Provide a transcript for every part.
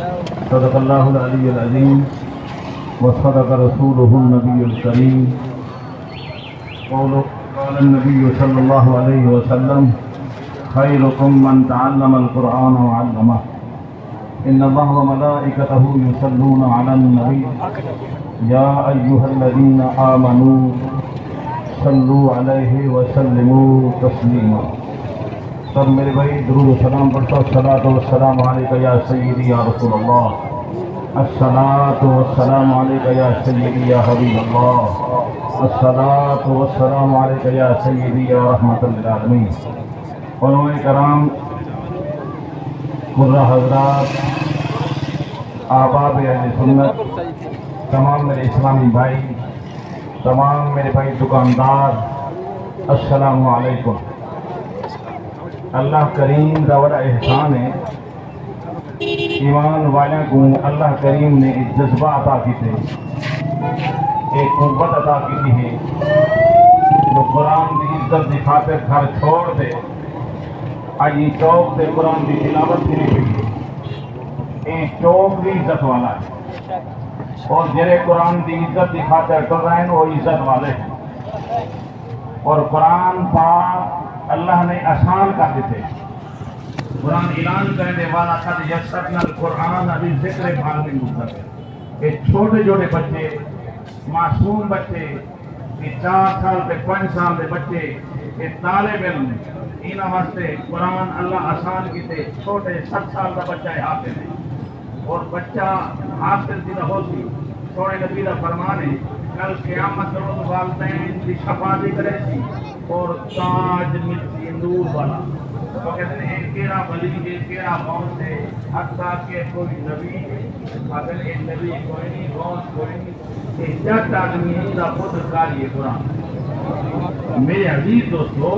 صدق اللہ العلی العظیم وصدق رسولہ النبی الکریم قال النبی صلی اللہ علیہ وسلم خیرکم من تعلم القرآن وعلمہ ان اللہ وملائکتہ یصلون علی النبی یا ایہا الذین آمنوا صلوا علیہ وسلموا تسلیما۔ سب میرے بھائی درود و سلام پڑھتا، الصلاۃ والسلام علیک یا سیدی یا رسول اللہ، الصلاۃ والسلام علیک یا سیدی یا حبیب اللہ، الصلاۃ والسلام علیک یا سیدی یا رحمۃ للعالمین۔ علماء کرام، قرہ حضرات، احباب اہل سنت، تمام میرے اسلامی بھائی، تمام میرے بھائی دکاندار، السلام علیکم۔ اللہ کریم کا بڑا احسان ہے، ایمان والوں کو اللہ کریم نے ایک جذبہ عطا کی تھے، ایک قوت عطا کی ہے جو قرآن کی عزت کی خاطر گھر چھوڑ دے، آج یہ چوک سے قرآن کی تلاوت کی ہوئی، یہ چوک بھی عزت والا ہے، اور جڑے قرآن کی عزت کی خاطر کر رہے ہیں وہ عزت والے ہیں۔ اور قرآن پاک اللہ نے آسان کر دیتے، قرآن اعلان کرنے والا تھا یسرنا القرآن ابھی ذکر بھالنے مطلب کہ چھوٹے چھوٹے بچے، معصوم بچے، 4 سال سے 5 سال کے بچے، طالب علم، انہاں واسطے قرآن اللہ آسان کیتے۔ چھوٹے 7 سال کا بچہ ہے حافظ ہے، اور بچہ حاصل کی ہوتی سونے نبی کا فرمان ہے کل قیامت روز والدین کی شفاعت کرے سی اور تاج ملتی نور والا، تو کہتے ہیں ایک کیڑا ولی ہے، کیڑا غوث ہے، حتیٰ کہ کوئی نبی اگر ایک نبی کوئی نہیں، غوث کوئی نہیں، ایک جٹ آدمی کا پتر کاری ہے قرآن۔ میرے عزیز دوستو،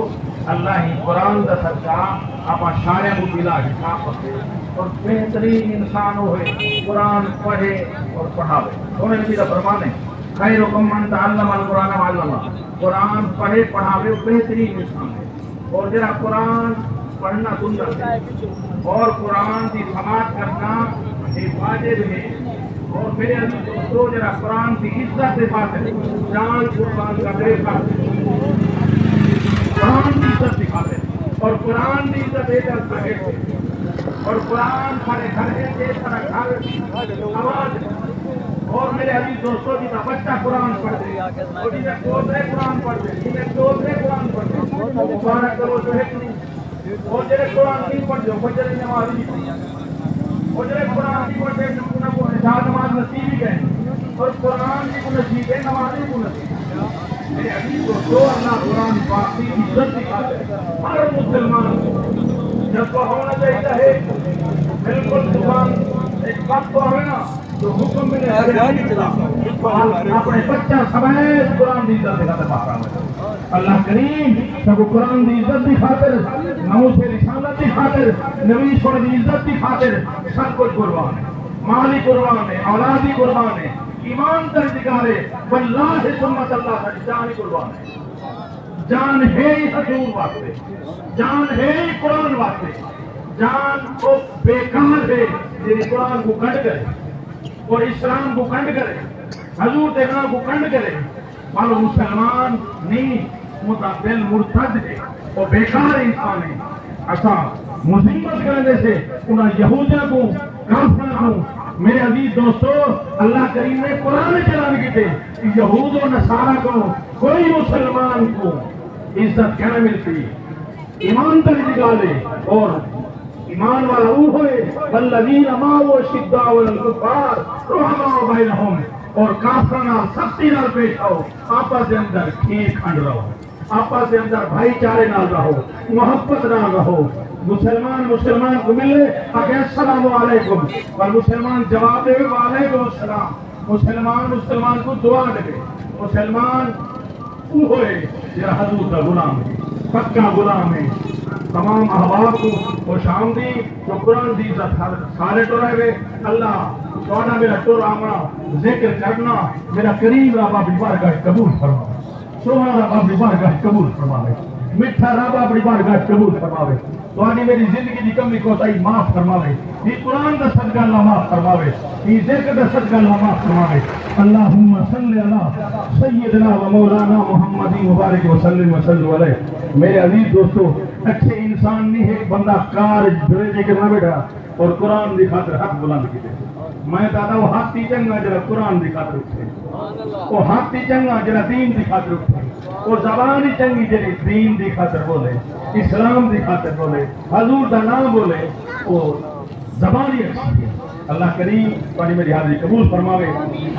اللہ ہی قرآن کا صدقہ اپنا شاعر کو بلا حساب کرتے اور بہترین انسان ہوئے قرآن پڑھے اور پڑھاوے۔ سونے نبی کا فرمان ہے خیرکم من تعلم القرآن وعلمہ، قرآن پڑھے پڑھاوے بہترین انسان ہے۔ اور جرا قرآن پڑھنا سنت ہے اور قرآن کی سماعت کرنا یہ واجب ہے۔ اور میرے عزیز دوستو، جرا قرآن کی عزت سے بات ہے، جان قرآن کا بے قرآن کی عزت دکھاتے اور قرآن کی عزت ایک ہے اور قرآن ہمارے گھر کے ایک طرح گھر آواز۔ اور میرے عزیز دوستوں، جی کا بچہ قرآن پڑھتے اور جی کا دوسرے قرآن پڑھتے، جی کا دوسرے قرآن پڑھتے، مبارک کرو جو ہے اور جڑے قرآن نہیں پڑھتے وہ جڑے نماز نہیں پڑھتے، اور جڑے قرآن نہیں پڑھتے انہوں کو نماز نصیب ہی ہے، اور قرآن کی کو نصیب ہے، نماز کو نصیب ہے۔ میرے عزیز دوستو، اللہ قرآن پاک کی عزت دکھاتے ہر مسلمان جب کو ہونا چاہیے ہے بالکل زبان ایک وقت تو ہے نا تو حکم ملے اپنے بچہ سمیت قرآن کی عزت دکھاتے پاک اللہ کریم سب قرآن کی عزت کی خاطر، ناموس رسالت کی خاطر، نبی شوڑ کی عزت کی خاطر سب کچھ قربان ہے، مالی قربان ہے، اولادی قربان ہے، ایمان در دکارے واللہ سمت اللہ کا جان قربان ہے۔ جان ہے ہی حضور واسطے، جان ہے ہی قرآن واسطے، جان کو بیکار ہے جنہیں قرآن کو کنڈ کرے اور اسلام کو کنڈ کرے، حضور دیکھنا کو کنڈ کرے، معلوم مسلمان نہیں متعدل مرتد ہے اور بیکار انسان ہے۔ ایسا مصیبت کرنے سے انہاں یہودیوں کو کافروں کو میرے عزیز دوستو اللہ کریم نے قرآن چلان کی تھے یہود و نصارہ کو کوئی مسلمان کو عزت کیا ملتی، ایمان تک نکالے اور ایمان والا وہ ہوئے والذین معه شداء علی الکفار رحماء بینہم، اور کافرانہ سختی نال پیش آؤ، آپس کے اندر کھیر کھنڈ رہو، آپس کے اندر بھائی چارے نال رہو، محبت نال رہو۔ مسلمان کو ملے کہ السلام علیکم اور مسلمان جواب دے وعلیکم السلام، مسلمان کو دعا دے، مسلمان وہ ہوئے جہاں حضور کا غلام ہے، پکا غلام ہے۔ تمام احباب کو خوش آمدید، جو قرآن دی عزت سارے ٹورے ہوئے اللہ سونا میرا ٹور آمنا ذکر کرنا میرا کریم رب اپنی بارگاہ قبول فرمائے، سونا رب اپنی بارگاہ قبول فرمائے، میٹھا رب اپنی بارگاہ قبول فرمائے۔ تہاڈی میری زندگی دی کمی کوتاہی معاف فرماوے، یہ قرآن دا صدقہ اللہ معاف فرماوے، یہ ذکر دا صدقہ اللہ معاف فرماوے۔ اللہم صلی علی سیدنا و مولانا محمد مبارک وسلم وسلم علیہ۔ میرے عزیز دوستو، اچھے انسان نہیں ہے بندہ کار بھیجے کے نہ بیٹھا اور قرآن دی خاطر حق بلند کیتے۔ میں دادا وہ حق دی چنگا جڑا قرآن دی خاطر اٹھے، وہ حق دی چنگا جڑا دین دی خاطر اٹھے، وہ زبان ہی چنگی جڑی دین دی خاطر بولے، اسلام دی خاطر بولے، حضور دا نام بولے، وہ زبان ہی اچھی ہے۔ اللہ کریم پڑھی میری حاضری قبول فرماوے۔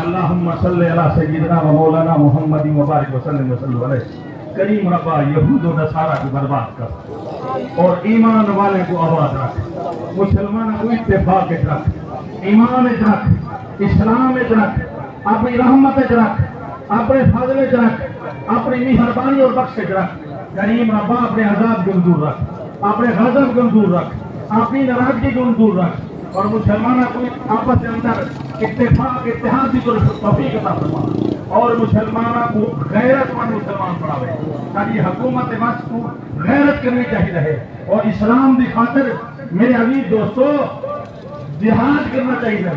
اللہم صلی علی سیدنا و مولانا محمد مبارک وسلم وسلم علیہ۔ کریم ربا یہود و نصارہ کو برباد کر اور ایمان والے کو آباد رکھ، مسلمانوں کو اتفاق رکھ، ایمان رکھ، اسلام رکھ، اپنی رحمت رکھ، اپنے فضل رکھ، اپنی مہربانی اور بخش رکھ۔ کریم ربا اپنے عذاب کو دور رکھ، اپنے غضب کو دور رکھ، اپنی ناراضگی کو دور رکھ، اور مسلمانوں کو آپس کے اندر اتفاق اتحاد کی توفیق عطا فرما، اور مسلمانوں کو غیرت مند مسلمان بناوے تاکہ حکومت مصر کو غیرت کرنی چاہیے رہے، اور اسلام کی خاطر میرے عزیز دوستو جہاد کرنا چاہیے،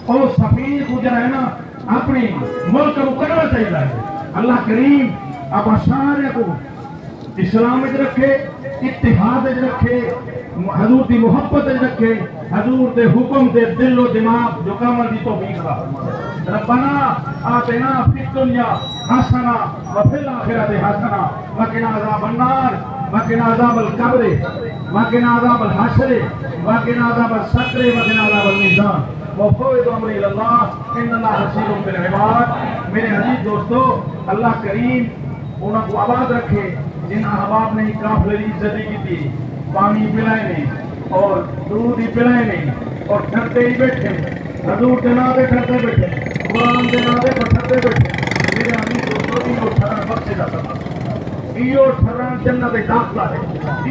اور سفیر کو جو ہے نا اپنی ملک کو کرنا چاہیے۔ اللہ کریم اب سارے کو اسلام رکھے، اتحاد رکھے، حضور دی محبت رکھے، حضور دے حکم دے دل و دماغ جو کامل دی توفیق عطا فرمائے۔ ربنا آتنا فی الدنیا حسنہ وفی الآخرۃ حسنہ وقنا عذاب النار وقنا عذاب القبر وقنا عذاب الحشر وقنا عذاب السقر وقنا عذاب المیزان وفوض امری اللہ ان اللہ بصیر بالعباد۔ میرے عزیز دوستو، اللہ کریم انہوں کو آباد رکھے جن احباب نے قافلے کی عزت کی تھی، پانی پلائے نہیں اور دودھ ہی پلائے نہیں اور ٹھرتے ہی بیٹھے، حضور کے نام پہ ٹھرتے بیٹھے، قرآن کے نام پہ ٹھرتے بیٹھے۔ میرے عزیز دوستو، یہ ٹھرن بخشے جا سکتا، یہ ٹھرن جنت داخلہ ہے،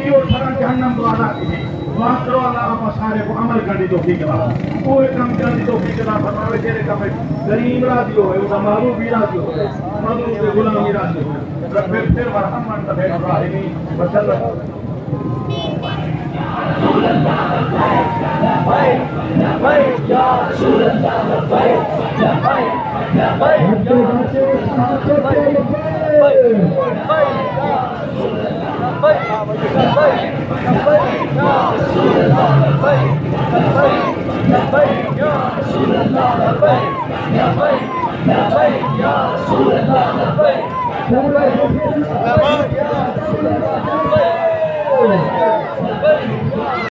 یہ ٹھرن جہنم کو آزاد کی ہے۔ دعا کرو اللہ آپ سارے کو عمل کرنے توفیق عطا، کوئی کام کرنے توفیق عطا فرماوے، تیرے کام غریب راضی ہوئے، اس کا محبوب بھی راضی ہوئے، مظلوم کے غلام بھی راضی ہوئے۔ رب اغفر وارحم وانت خیر الراحمین وصلی